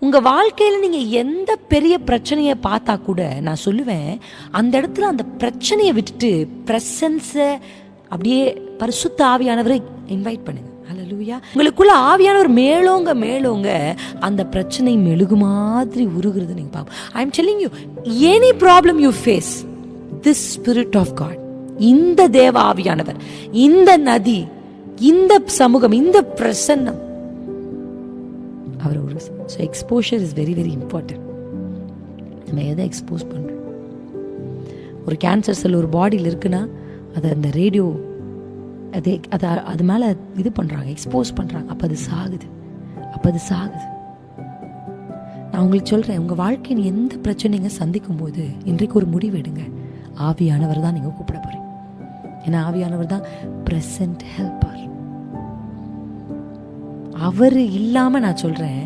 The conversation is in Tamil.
உங்கள் வாழ்க்கையில் நீங்கள் எந்த பெரிய பிரச்சனையை பார்த்தா கூட நான் சொல்லுவேன், அந்த இடத்துல அந்த பிரச்சனையை விட்டுட்டு பிரசன்ஸை அப்படியே பரிசுத்த ஆவியானவரை இன்வைட் பண்ணுங்க. ஹல்லேலூயா. உங்களுக்குள்ள ஆவியானவர் மேலோங்க மேலோங்க அந்த பிரச்சனை மெழுகு மாதிரி உருகிறது நீங்கள் பார்ப்போம். I am telling you, any problem you face, this spirit of God, இந்த தேவ ஆவியானவர், இந்த நதி, இந்த சமூகம், இந்த பிரசன்னம் அவர் ஒரு. So exposure is very very important. நம்ம எதை எக்ஸ்போஸ் பண்ணுறோம்? ஒரு கேன்சர் செல் ஒரு பாடியில் இருக்குன்னா அதை அந்த ரேடியோ அது மேலே இது பண்ணுறாங்க, எக்ஸ்போஸ் பண்ணுறாங்க. அப்போ அது சாகுது. நான் உங்களுக்கு சொல்கிறேன், உங்கள் வாழ்க்கையின் எந்த பிரச்சனைங்க சந்திக்கும் போது இன்றைக்கு ஒரு முடிவு எடுங்க. ஆவியானவர் தான் நீங்கள் கூப்பிட போகிறீங்க. ஏன்னா ஆவியானவர் தான் ப்ரெசன்ட் ஹெல்ப்பர். அவர் இல்லாமல் நான் சொல்கிறேன்,